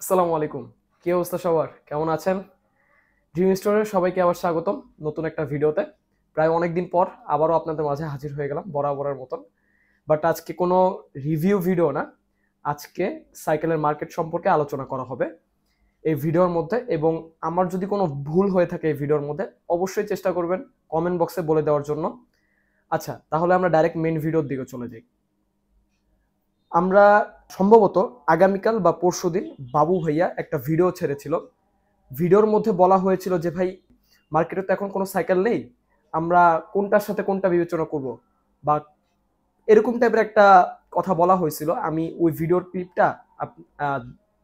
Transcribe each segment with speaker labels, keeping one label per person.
Speaker 1: আসসালামু আলাইকুম। কি অবস্থা সবার? কেমন আছেন? ড্রিম স্টোরের সবাইকে আবার স্বাগতম নতুন একটা ভিডিওতে। প্রায় অনেকদিন পর আবারও আপনাদের মাঝে হাজির হয়ে গেলাম বরাবরের মতন। বাট আজকে কোনো রিভিউ ভিডিও না। আজকে সাইকেলের মার্কেট সম্পর্কে আলোচনা করা হবে এই ভিডিওর মধ্যে, এবং আমার যদি কোনো ভুল হয়ে থাকে এই ভিডিওর মধ্যে অবশ্যই চেষ্টা করবেন কমেন্ট বক্সে বলে দেওয়ার জন্য। আচ্ছা, তাহলে আমরা ডাইরেক্ট মেইন ভিডিওর দিকে চলে যাই। আমরা সম্ভবত আগামীকাল বা পরশুদিন বাবু ভাইয়া একটা ভিডিও ছেড়েছিল। ভিডিওর মধ্যে বলা হয়েছিল যে ভাই, মার্কেটে তো এখন কোনো সাইকেল নেই, আমরা কোনটার সাথে কোনটা বিবেচনা করব, বা এরকম টাইপের একটা কথা বলা হয়েছিল। আমি ওই ভিডিওর ক্লিপটা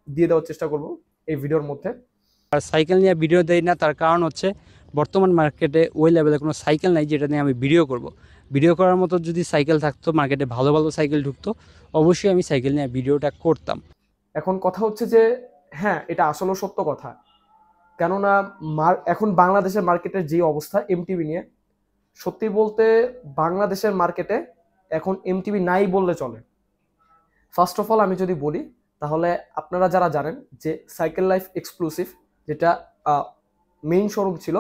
Speaker 1: দিয়ে দেওয়ার চেষ্টা করব এই ভিডিওর মধ্যে।
Speaker 2: আর সাইকেল নিয়ে ভিডিও দেই না, তার কারণ হচ্ছে বর্তমান মার্কেটে ওই লেভেলে কোনো সাইকেল নাই যেটা নিয়ে আমি ভিডিও করব। ভিডিও করার মতো যদি সাইকেল থাকতো, মার্কেটে ভালো ভালো সাইকেল ঢুকতো, অবশ্যই আমি সাইকেল নিয়ে ভিডিওটা করতাম।
Speaker 1: এখন কথা হচ্ছে যে হ্যাঁ, এটা আসলে সত্য কথা। কেননা এখন বাংলাদেশের মার্কেটের যে অবস্থা এমটিভি নিয়ে, সত্যি বলতে বাংলাদেশের মার্কেটে এখন এমটিভি নাই বললে চলে। ফার্স্ট অফ অল আমি যদি বলি, তাহলে আপনারা যারা জানেন যে সাইকেল লাইফ এক্সক্লুসিভ, যেটা মেইন শোরুম ছিল,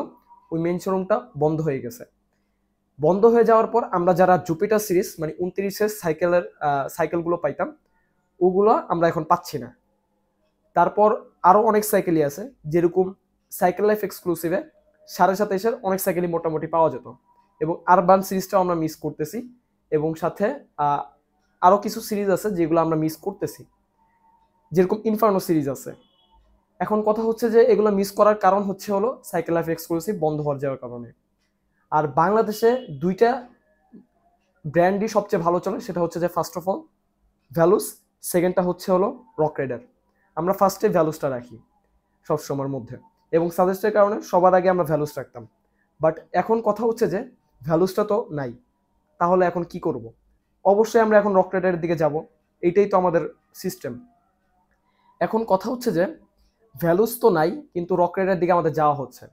Speaker 1: ওই মেইন শোরুমটা বন্ধ হয়ে গেছে। বন্ধ হয়ে যাওয়ার পর আমরা যারা জুপিটার সিরিজ মানে 29-এর সাইকেলগুলো পাইতাম, ওগুলো আমরা এখন পাচ্ছি না। তারপর আরও অনেক সাইকেলই আছে, যেরকম সাইকেল লাইফ এক্সক্লুসিভে 27.5-এর অনেক সাইকেলই মোটামুটি পাওয়া যেত, এবং আরবান সিরিজটাও আমরা মিস করতেছি, এবং সাথে আরও কিছু সিরিজ আছে যেগুলো আমরা মিস করতেছি, যেরকম ইনফার্নো সিরিজ আছে। এখন কথা হচ্ছে যে এগুলো মিস করার কারণ হলো সাইকেল লাইফ এক্সক্লুসিভ বন্ধ হয়ে যাওয়ার কারণে। আর বাংলাদেশে দুইটা ব্র্যান্ডই সবচেয়ে ভালো চলে, সেটা হচ্ছে যে ফার্স্ট অফ অল ভ্যালুস, সেকেন্ডটা হলো রক রাইডার। আমরা ফার্স্টে ভ্যালুসটা রাখি সবসময়ের মধ্যে, এবং সাজেস্টের কারণে সবার আগে আমরা ভ্যালুস রাখতাম। বাট এখন কথা হচ্ছে যে ভ্যালুসটা তো নাই, তাহলে এখন কি করব? অবশ্যই আমরা এখন রক রাইডারের দিকে যাব, এইটাই তো আমাদের সিস্টেম। এখন কথা হচ্ছে যে ভ্যালুস তো নাই, কিন্তু রক রাইডারের দিকে আমাদের যাওয়া হচ্ছে।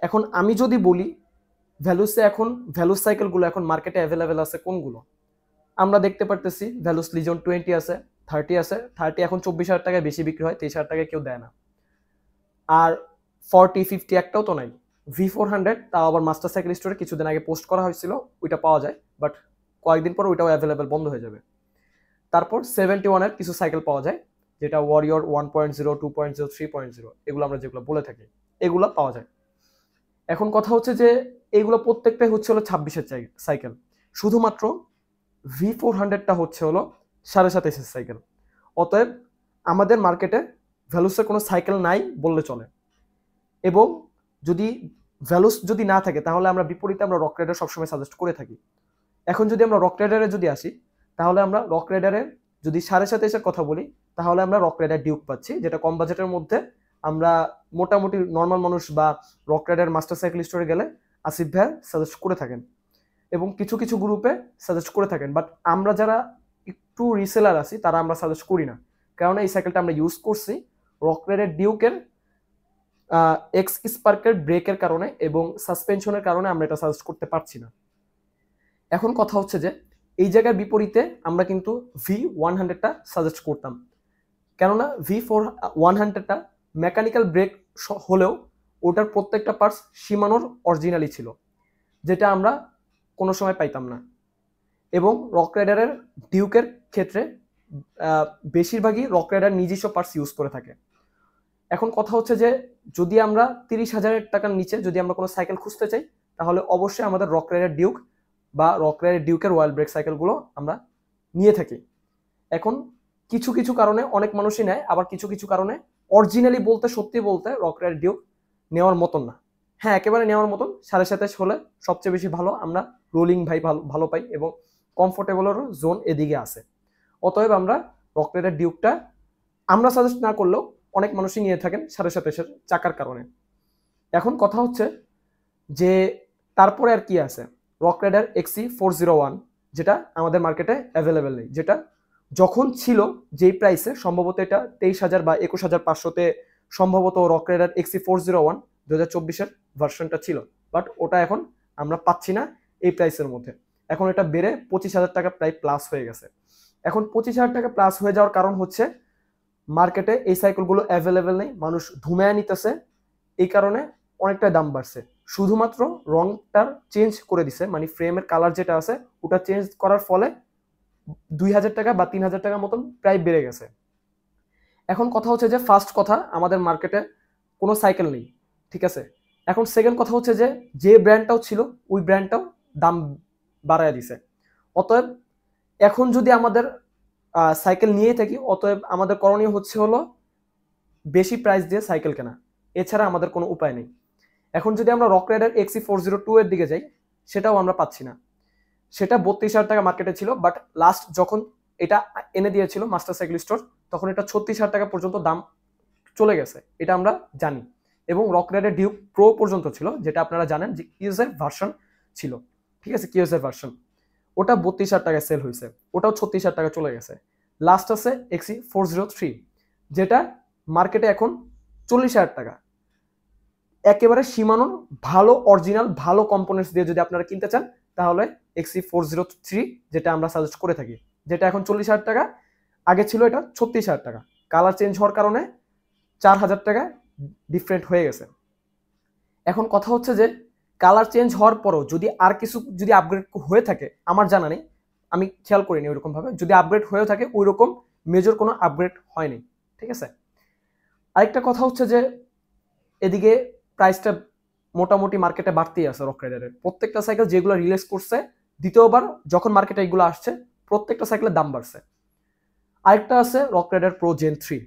Speaker 1: এখন আমি যদি বলি ভ্যালুস সাইকেলগুলো এখন মার্কেটে অ্যাভেলেবেল আছে কোনগুলো, আমরা দেখতে পারতেছি ভ্যালুস লিজন 20 আছে, 30 আছে। 30 এখন 24,000 টাকায় বেশি বিক্রি হয়, 23,000 টাকায় কেউ দেয় না। আর 40-50 একটাও তো নাই। V400 তাও আবার মাস্টার সাইকেল স্টোরে কিছুদিন আগে পোস্ট করা হয়েছিল, ওইটা পাওয়া যায়, বাট কয়েকদিন পর ওইটাও অ্যাভেলেবেল বন্ধ হয়ে যাবে। তারপর 71-এর কিছু সাইকেল পাওয়া যায়, যেটা ওয়ারিয়র 1.0, 2.0, 3.0, এগুলো আমরা যেগুলো বলে থাকি, এগুলো পাওয়া যায়। এখন কথা হচ্ছে যে এইগুলো প্রত্যেকটাই হলো 26-এর সাইকেল। শুধুমাত্র V400টা হলো 27.5-এর সাইকেল। অতএব আমাদের মার্কেটে ভ্যালুসের কোনো সাইকেল নাই বললে চলে। এবং যদি ভ্যালুস যদি না থাকে, তাহলে আমরা বিপরীতে আমরা রক রাইডার সবসময় সাজেস্ট করে থাকি। এখন যদি আমরা রক রাইডারে যদি আসি, তাহলে আমরা রক রাইডারের যদি 27.5-এর কথা বলি, তাহলে আমরা রক রাইডার ডিউক পাচ্ছি, যেটা কম বাজেটের মধ্যে আমরা মোটামুটি নর্মাল মানুষ বা রক রাইডার মাস্টার সাইকেল স্টোরে গেলে আসিফ ভাই সাজেস্ট করে থাকেন, এবং কিছু কিছু গ্রুপে সাজেস্ট করে থাকেন। বাট আমরা যারা একটু রিসেলার আছি, তারা আমরা সাজেস্ট করি না, কারণ এই সাইকেলটা আমরা ইউজ করছি রক রাইডার ডিউকের এক্স স্পার্কের ব্রেকের কারণে এবং সাসপেনশনের কারণে আমরা এটা সাজেস্ট করতে পারছি না। এখন কথা হচ্ছে যে এই জায়গার বিপরীতে আমরা কিন্তু V100টা সাজেস্ট করতাম, কেননা V100টা মেকানিক্যাল ব্রেক হলেও ওটার প্রত্যেকটা পার্টস শিমানোর অরিজিনালি ছিল, যেটা আমরা কোনো সময় পাইতাম না। এবং রক রাইডারের ডিউকের ক্ষেত্রে বেশিরভাগই রক রাইডার নিজস্ব পার্টস ইউজ করে থাকে। এখন কথা হচ্ছে যে যদি আমরা 30,000 টাকার নিচে যদি আমরা কোনো সাইকেল খুঁজতে চাই, তাহলে অবশ্যই আমাদের রক রাইডার ডিউক বা রক রাইডার ডিউকের ওয়াইল্ড ব্রেক সাইকেলগুলো আমরা নিয়ে থাকি। এখন কিছু কিছু কারণে অনেক মানুষই নেয়, আবার কিছু কিছু কারণে অরিজিনালি বলতে সত্যি বলতে রক রাইডার ডিউক নেওয়ার মতন না। হ্যাঁ, একেবারে নেওয়ার মতন 27.5 হলে সবচেয়ে বেশি ভালো, আমরা রোলিং ভালো পাই, এবং কমফোর্টেবলেরও জোন এদিকে আছে। অতএব আমরা রক রাইডার ডিউকটা আমরা সাজেস্ট না করলেও অনেক মানুষই নিয়ে থাকেন 27.5-এর চাকার কারণে। এখন কথা হচ্ছে যে তারপরে আর কি আছে, রক রাইডার XC401, যেটা আমাদের মার্কেটে অ্যাভেলেবেল নেই, যেটা যখন ছিল যেই প্রাইসে, সম্ভবত এটা 23,000 বা 21,500-তে সম্ভবত রক রাইডার XC401 2024-এর ভার্সনটা ছিল, বাট ওটা এখন আমরা পাচ্ছি না এই প্রাইসের মধ্যে। এখন এটা বেড়ে 25,000 টাকা প্রায় প্লাস হয়ে গেছে। এখন 25,000 টাকা প্লাস হয়ে যাওয়ার কারণ হচ্ছে মার্কেটে এই সাইকেলগুলো অ্যাভেলেবেল নেই, মানুষ ধুমায়া নিতেছে, এই কারণে অনেকটাই দাম বাড়ছে। শুধুমাত্র রংটার চেঞ্জ করে দিছে, মানে ফ্রেমের কালার যেটা আছে ওটা চেঞ্জ করার ফলে 2000 টাকা বা 3000 টাকার মতন প্রায় বেড়ে গেছে। এখন কথা হচ্ছে যে ফার্স্ট কথা, আমাদের মার্কেটে কোনো সাইকেল নেই, ঠিক আছে। এখন সেকেন্ড কথা হচ্ছে যে যে ব্র্যান্ডটাও ছিল ওই ব্র্যান্ডটাও দাম বাড়ায় দিছে। অতএব এখন যদি আমাদের সাইকেল নিয়েই থাকি, অতএব আমাদের করণীয় হচ্ছে হলো বেশি প্রাইস দিয়ে সাইকেল কেনা, এছাড়া আমাদের কোনো উপায় নেই। এখন যদি আমরা রক রাইডার XC402 এর দিকে যাই, সেটাও আমরা পাচ্ছি না। সেটা 32,000 টাকা মার্কেটে ছিল, বাট লাস্ট যখন এটা এনে দিয়েছিল মাস্টার সাইকেল স্টোর, তখন এটা 36,000 টাকা পর্যন্ত দাম চলে গেছে, এটা আমরা জানি। এবং রক রাইডার ডিউক প্রো পর্যন্ত ছিল, যেটা আপনারা জানেন যে কিউএসএর ভার্সন ছিল, ঠিক আছে, কিউএসএর ভার্সন, ওটা 32,000 টাকায় সেল হয়েছে, ওটাও 36,000 টাকা চলে গেছে। লাস্ট আছে XC403, যেটা মার্কেটে এখন 40,000 টাকা। একেবারে সীমানোর ভালো অরিজিনাল ভালো কম্পোনেন্টস দিয়ে যদি আপনারা কিনতে চান, তাহলে XC403 যেটা আমরা সাজেস্ট করে থাকি, যেটা এখন 40,000 টাকা, আগে ছিল এটা 36,000 টাকা। কালার চেঞ্জ হওয়ার কারণে 4,000 টাকা ডিফারেন্ট হয়ে গেছে। এখন কথা হচ্ছে যে কালার চেঞ্জ হওয়ার পরও যদি আর কিছু যদি আপগ্রেড হয়ে থাকে, আমার জানা নেই, আমি খেয়াল করিনি ওইরকম ভাবে, যদি আপগ্রেড হয়ে থাকে ওই রকম মেজর কোনো আপগ্রেড হয়নি, ঠিক আছে। আরেকটা কথা হচ্ছে যে এদিকে প্রাইসটা মোটামুটি মার্কেটে বাড়তেই আছে রক রাইডারের। প্রত্যেকটা সাইকেল যেগুলো রিলিজ করছে দ্বিতীয়বার যখন মার্কেটে এগুলো আসছে, প্রত্যেকটা সাইকেলের দাম বাড়ছে। আরেকটা আছে রক রাইডার প্রো জেন 3,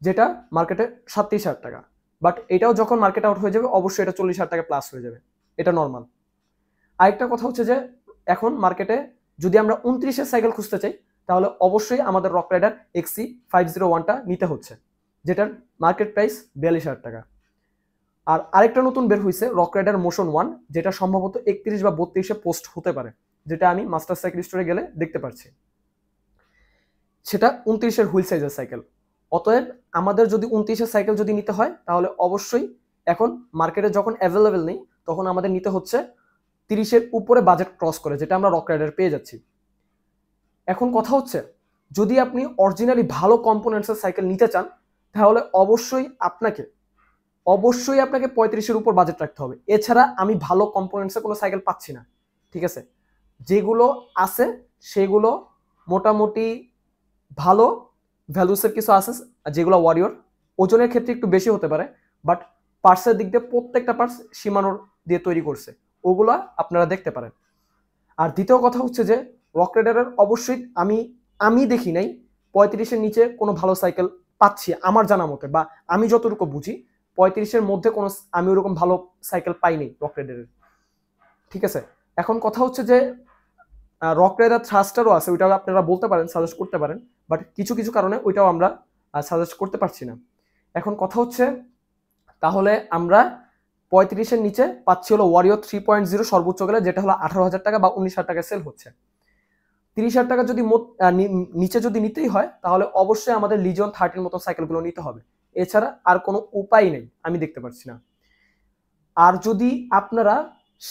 Speaker 1: যেটা মার্কেটে 37,000 টাকা, বাট এটাও যখন মার্কেট আউট হয়ে যাবে অবশ্যই এটা 40,000 টাকা প্লাস হয়ে যাবে, এটা নর্মাল। আরেকটা কথা হচ্ছে যে এখন মার্কেটে যদি আমরা 29-এর সাইকেল খুঁজতে চাই, তাহলে অবশ্যই আমাদের রক রাইডার XC501টা নিতে হচ্ছে, যেটার মার্কেট প্রাইস 42,000 টাকা। আর আরেকটা নতুন বের হয়েছে রক রাইডার মোশন 1, যেটা সম্ভবত 31 বা 32-এ পোস্ট হতে পারে, যেটা আমি মাস্টার সাইকেল স্টোরে গেলে দেখতে পাচ্ছি। সেটা 29-এর হুইল সাইজের সাইকেল। অতএব আমাদের যদি 29-এর সাইকেল যদি নিতে হয়, তাহলে অবশ্যই এখন মার্কেটে যখন অ্যাভেলেবেল নেই, তখন আমাদের নিতে হচ্ছে 30-এর উপরে বাজেট ক্রস করে, যেটা আমরা রক রাইডার পেয়ে যাচ্ছি। এখন কথা হচ্ছে যদি আপনি অরিজিনালি ভালো কম্পোনেন্টসের সাইকেল নিতে চান, তাহলে অবশ্যই আপনাকে 35-এর উপর বাজেট রাখতে হবে, এছাড়া আমি ভালো কম্পোনেন্টসের কোনো সাইকেল পাচ্ছি না, ঠিক আছে। যেগুলো আছে সেগুলো মোটামুটি ভালো ভ্যালুসের কিছু আছে, যেগুলো ওয়ারিয়র, ওজনের ক্ষেত্রে একটু বেশি হতে পারে, বাট পার্টসের দিক দিয়ে প্রত্যেকটা পার্টস সীমানোর দিয়ে তৈরি করছে, ওগুলা আপনারা দেখতে পারেন। আর দ্বিতীয় কথা হচ্ছে যে রক রাইডারের অবশ্যই আমি দেখি নাই 35-এর নিচে কোনো ভালো সাইকেল পাচ্ছি আমার জানা মতে, বা আমি যতটুকু বুঝি 35-এর মধ্যে কোনো আমি ওরকম ভালো সাইকেল পাইনি রক রাইডারের, ঠিক আছে। এখন কথা হচ্ছে যে রক রাইডার থ্রাস্টারও আছে, ওইটাও আপনারা বলতে পারেন, সাজেস্ট করতে পারেন, বাট কিছু কিছু কারণে ওইটাও আমরা সাজেস্ট করতে পারছি না। এখন কথা হচ্ছে তাহলে আমরা 35-এর নিচে পাচ্ছি হলো ওয়ারিয়র 3.0 সর্বোচ্চ গেলে, যেটা হলো 18,000 টাকা বা 19,000 টাকায় সেল হচ্ছে। 30,000 টাকা যদি নিচে যদি নিতেই হয়, তাহলে অবশ্যই আমাদের লিজিয়ন 30 মতো সাইকেলগুলো নিতে হবে, এছাড়া আর কোনো উপায় নেই আমি দেখতে পাচ্ছি না। আর যদি আপনারা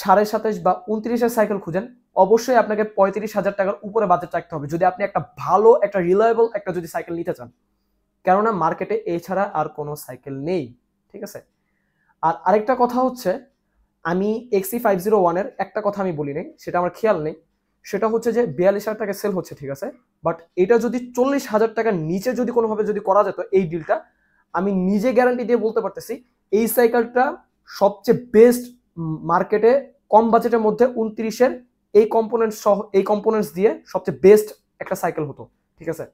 Speaker 1: 27.5 বা 29-এর সাইকেল খুঁজেন, অবশ্যই আপনাকে 35,000 টাকার উপরে বাজেট রাখতে হবে যদি আপনি একটা ভালো একটা রিলায়েবল একটা যদি সাইকেল নিতে চান, কেননা মার্কেটে এছাড়া আর কোনো সাইকেল নেই, ঠিক আছে। আর আরেকটা কথা হচ্ছে, আমি XC501-এর একটা কথা আমি বলি নাই, সেটা আমার খেয়াল নেই, সেটা হচ্ছে যে 42,000 টাকা সেল হচ্ছে, ঠিক আছে, বাট এটা যদি 40,000 টাকার নিচে যদি কোনোভাবে যদি করা যেত এই ডিলটা, আমি নিজে গ্যারান্টি দিয়ে বলতে পারতেছি এই সাইকেলটা সবচেয়ে বেস্ট মার্কেটে কম বাজেটের মধ্যে 29-এর এই কম্পোনেন্টস দিয়ে সবচেয়ে বেস্ট একটা সাইকেল হতো, ঠিক আছে।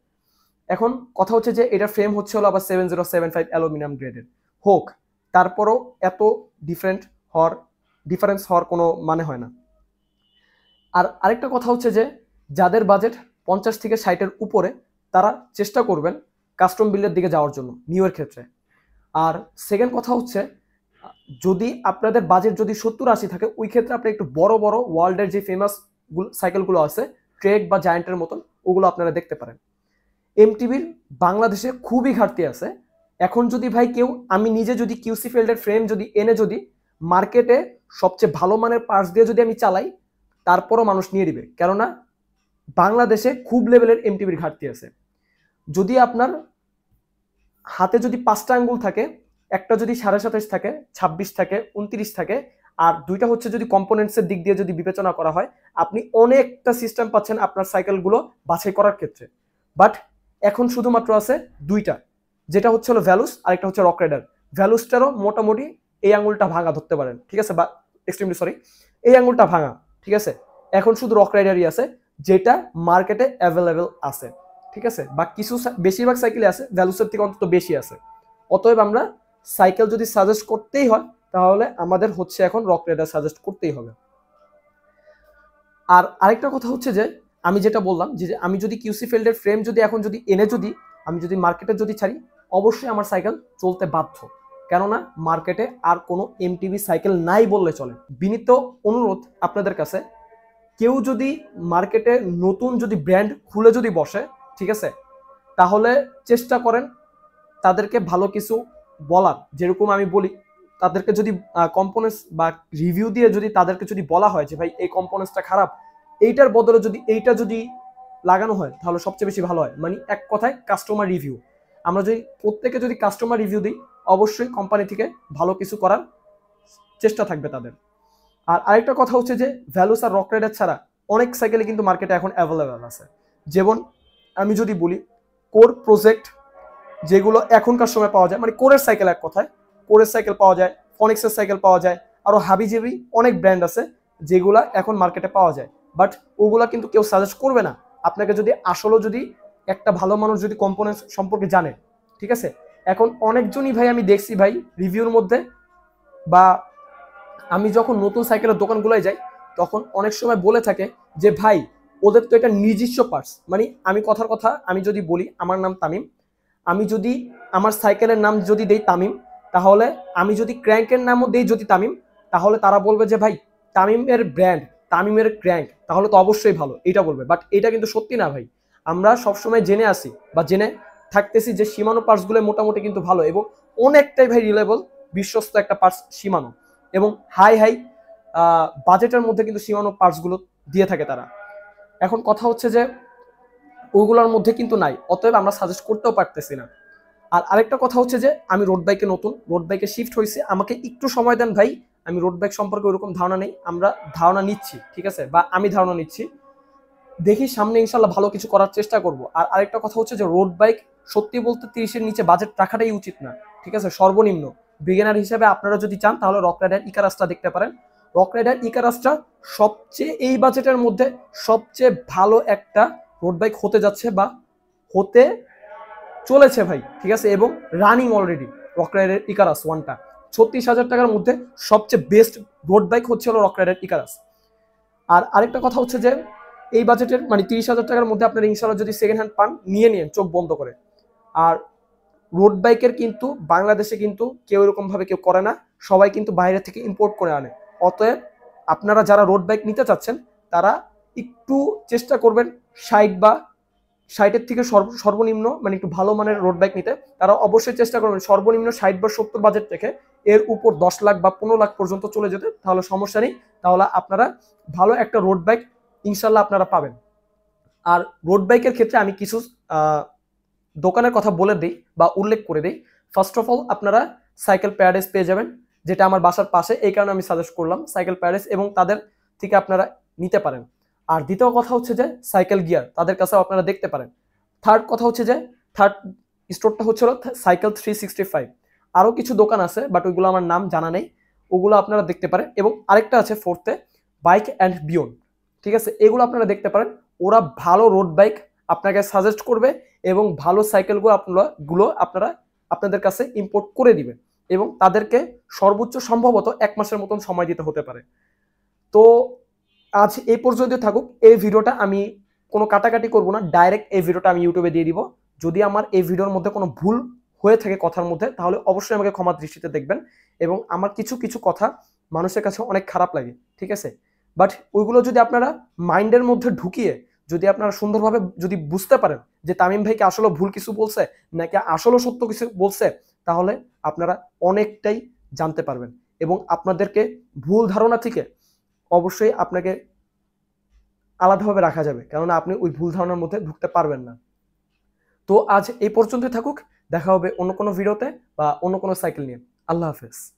Speaker 1: এখন কথা হচ্ছে যে এটা ফ্রেম হচ্ছে হলো আবার 7075 অ্যালুমিনিয়াম গ্রেডের হোক, তারপরও এত ডিফারেন্স হওয়ার কোনো মানে হয় না। আর আরেকটা কথা হচ্ছে যে যাদের বাজেট 50 থেকে 60-এর উপরে, তারা চেষ্টা করবেন কাস্টম বিল্ডের দিকে যাওয়ার জন্য নিউয়ের ক্ষেত্রে। আর সেকেন্ড কথা হচ্ছে যদি আপনাদের বাজেট যদি 70-80 থাকে, ওই ক্ষেত্রে আপনি একটু বড় বড় ওয়ার্ল্ডের যে ফেমাস সাইকেলগুলো আছে ট্রেক বা জায়ান্টের মতন, ওগুলো আপনারা দেখতে পারেন। এমটিবির বাংলাদেশে খুবই ঘাটতি আছে। এখন যদি ভাই কেউ আমি নিজে যদি কিউসি ফিল্ডের ফ্রেম যদি এনে যদি মার্কেটে সবচেয়ে ভালো মানের পার্টস দিয়ে যদি আমি চালাই, তারপরও মানুষ নিয়ে দিবে, কেননা বাংলাদেশে খুব লেভেলের এমটিবির ঘাটতি আছে। যদি আপনার হাতে যদি 5টা আঙ্গুল থাকে, একটা যদি 27.5 থাকে, 26 থাকে, 29 থাকে, আর দুইটা হচ্ছে যদি কম্পোনেন্টসের দিক দিয়ে যদি বিবেচনা করা হয়, আপনি অনেকটা সিস্টেম পাচ্ছেন আপনার সাইকেলগুলো বাছাই করার ক্ষেত্রে। বাট এখন শুধুমাত্র আছে দুইটা, যেটা হচ্ছে হলো ভ্যালুস আর একটা হচ্ছে রক রাইডার। ভ্যালুসটারও মোটামুটি এই আঙুলটা ভাঙা ধরতে পারেন, ঠিক আছে, বা এক্সট্রিমলি সরি, এই আঙুলটা ভাঙা, ঠিক আছে। এখন শুধু রক রাইডারই আছে যেটা মার্কেটে অ্যাভেলেবেল আছে, ঠিক আছে, বা কিছু বেশিরভাগ সাইকেলই আছে, ভ্যালুসের থেকে অন্তত বেশি আছে। অতএব আমরা সাইকেল যদি সাজেস্ট করতেই হয় তাহলে আমাদের হচ্ছে এখন রক রাইডার সাজেস্ট করতেই হবে। আর আরেকটা কথা হচ্ছে যে আমি যেটা বললাম যে আমি যদি কিউসি ফিল্ডের ফ্রেম যদি এখন যদি এনে যদি আমি যদি মার্কেটে যদি ছাড়ি, অবশ্যই আমার সাইকেল চলতে বাধ্য, কেননা মার্কেটে আর কোনো এমটিভি সাইকেল নাই বললে চলে। বিনীত অনুরোধ আপনাদের কাছে, কেউ যদি মার্কেটে নতুন যদি ব্র্যান্ড খুলে যদি বসে, ঠিক আছে, তাহলে চেষ্টা করেন তাদেরকে ভালো কিছু বলার। যেরকম আমি বলি, তাদেরকে যদি কম্পোনেন্টস বা রিভিউ দিয়ে যদি তাদেরকে যদি বলা হয় যে ভাই এই কম্পোনেন্টসটা খারাপ, এইটার বদলে যদি এইটা যদি লাগানো হয় তাহলে সবচেয়ে বেশি ভালো হয়। মানে এক কথায় কাস্টমার রিভিউ। আমরা যদি প্রত্যেকে যদি কাস্টমার রিভিউ দিই, অবশ্যই কোম্পানি থেকে ভালো কিছু করার চেষ্টা থাকবে তাদের। আর আরেকটা কথা হচ্ছে যে ভ্যালুস আর রক রাইডার ছাড়া অনেক সাইকেলই কিন্তু মার্কেটে এখন অ্যাভেলেবেল আছে। যেমন আমি যদি বলি কোর প্রজেক্ট, যেগুলো এখনকার সময় পাওয়া যায়, মানে কোরের সাইকেল, এক কথায় কোরের সাইকেল পাওয়া যায়, ফনিক্সের সাইকেল পাওয়া যায়, আরো হাবিজাবি অনেক ব্র্যান্ড আছে যেগুলা এখন মার্কেটে পাওয়া যায়। বাট ওগুলা কিন্তু কেউ সাজেস্ট করবে না আপনাকে যদি আসলে যদি একটা ভালো মানুষ যদি কম্পোনেন্ট সম্পর্কে জানে, ঠিক আছে। এখন অনেকজনই ভাই আমি দেখছি ভাই রিভিউর মধ্যে, বা আমি যখন নতুন সাইকেলের দোকানগুলোয় যাই তখন অনেক সময় বলে থাকে যে ভাই ওদের তো এটা নিজস্ব পার্টস। মানে আমি কথার কথা আমি যদি বলি, আমার নাম তামিম, আমি যদি আমার সাইকেলের নাম যদি দেই তামিম, তাহলে আমি যদি ক্র্যাঙ্কের নামও দেই যদি তামিম, তাহলে তারা বলবে যে ভাই তামিমের ব্র্যান্ড, তামিমের ক্র্যাঙ্ক, তাহলে তো অবশ্যই ভালো, এটা বলবে। বাট এটা কিন্তু সত্যি না ভাই। আমরা সবসময় জেনে আসি বা জেনে থাকতেছি যে শিমানো পার্টসগুলো মোটামুটি কিন্তু ভালো এবং অনেকটাই ভাই রিলায়েবল, বিশ্বস্ত একটা পার্টস শিমানো, এবং হাই হাই বাজেটের মধ্যে কিন্তু শিমানো পার্টসগুলো দিয়ে থাকে তারা। এখন কথা হচ্ছে যে ওইগুলোর মধ্যে কিন্তু নাই, অতএব আমরা সাজেস্ট করতেও পারতেছি না। আর আরেকটা কথা হচ্ছে যে আমি রোড বাইকে নতুন, রোড বাইকে শিফট হয়েছে, আমাকে একটু সময় দেন ভাই, আমি রোড বাইক সম্পর্কে ওরকম ধারণা নেই। আমরা ধারণা নিচ্ছি, ঠিক আছে, বা আমি ধারণা নিচ্ছি, দেখি সামনে ইনশাল্লাহ ভালো কিছু করার চেষ্টা করব। আর আরেকটা কথা হচ্ছে যে রোড বাইক সত্যি বলতে 30-এর নিচে বাজেট রাখাটাই উচিত না, ঠিক আছে, সর্বনিম্ন বিগিনার হিসেবে আপনারা যদি চান তাহলে রক রাইডার ইকারাসটা দেখতে পারেন। রক রাইডার ইকারাসটা সবচেয়ে এই বাজেটের মধ্যে সবচেয়ে ভালো একটা রোড বাইক হতে যাচ্ছে বা হতে চলেছে ভাই, ঠিক আছে, এবং running already. Rock rider Icarus ওয়ানটা 36,000 টাকার মধ্যে সবচেয়ে বেস্ট রোড বাইক হচ্ছে হলো রক রাইডার ইকারাস। আর আরেকটা কথা হচ্ছে যে এই বাজেটের মানে 30,000 টাকার মধ্যে আপনারা ইনশাল্লাহ যদি সেকেন্ড হ্যান্ড পান, নিয়ে নিন চোখ বন্ধ করে। আর রোড বাইকের কিন্তু বাংলাদেশে কিন্তু কেউ এরকম ভাবে কেউ করে না, সবাই কিন্তু বাইরে থেকে ইম্পোর্ট করে আনে। অতএব আপনারা যারা রোড বাইক নিতে চাচ্ছেন তারা একটু চেষ্টা করবেন 60 বা 60-এর থেকে সর্বনিম্ন মানে একটু ভালো মানের রোড বাইক নিতে। তারা অবশ্যই চেষ্টা করবেন সর্বনিম্ন 60 বা 70 বাজেট থেকে এর উপর 10 লাখ বা 15 লাখ পর্যন্ত চলে যেতে, তাহলে সমস্যা নেই, তাহলে আপনারা ভালো একটা রোড বাইক ইনশাল্লাহ আপনারা পাবেন। আর রোড বাইকের ক্ষেত্রে আমি কিছু দোকানের কথা বলে দিই বা উল্লেখ করে দিই। ফার্স্ট অফ অল আপনারা সাইকেল প্যারাডাইস পেয়ে যাবেন, যেটা আমার বাসার পাশে, এই কারণে আমি সাজেস্ট করলাম সাইকেল প্যারাডাইস, এবং তাদের থেকে আপনারা নিতে পারেন। আর দ্বিতীয় কথা হচ্ছে যে সাইকেল গিয়ার, তাদের কাছেও আপনারা দেখতে পারেন। থার্ড কথা হচ্ছে যে থার্ড স্টোরটা হচ্ছে সাইকেল 365। আরও কিছু দোকান আছে বাট ওইগুলো আমার নাম জানা নেই, ওগুলো আপনারা দেখতে পারেন। এবং আরেকটা আছে ফোর্থে, বাইক অ্যান্ড বিয়ন্ড, ঠিক আছে, এগুলো আপনারা দেখতে পারেন। ওরা ভালো রোড বাইক আপনাকে সাজেস্ট করবে এবং ভালো সাইকেলগুলো আপনারা আপনাদের কাছে ইম্পোর্ট করে দিবেন, এবং তাদেরকে সর্বোচ্চ সম্ভবত 1 মাসের মতন সময় দিতে হতে পারে। তো আজ এই পর্যন্ত থাকুক। এই ভিডিওটা আমি কোনো কাটাকাটি করব না, ডাইরেক্ট এই ভিডিওটা আমি ইউটিউবে দিয়ে দিব। যদি আমার এই ভিডিওর মধ্যে কোনো ভুল হয়ে থাকে কথার মধ্যে, তাহলে অবশ্যই আমাকে ক্ষমা দৃষ্টিতে দেখবেন। এবং আমার কিছু কিছু কথা মানুষের কাছে অনেক খারাপ লাগে, ঠিক আছে, বাট ওইগুলো যদি আপনারা মাইন্ডের মধ্যে ঢুকিয়ে যদি আপনারা সুন্দরভাবে যদি বুঝতে পারেন যে তামিম ভাইকে আসলে ভুল কিছু বলছে নাকি আসলে সত্য কিছু বলছে, তাহলে আপনারা অনেকটাই জানতে পারবেন এবং আপনাদেরকে ভুল ধারণা থেকে অবশ্যই আপনাকে আলাদাভাবে রাখা যাবে, কেননা আপনি ওই ভুল ধারণার মধ্যে ঢুকতে পারবেন না। তো আজ এই পর্যন্তই থাকুক। দেখা হবে অন্য কোনো ভিডিওতে বা অন্য কোনো সাইকেল নিয়ে। আল্লাহ হাফেজ।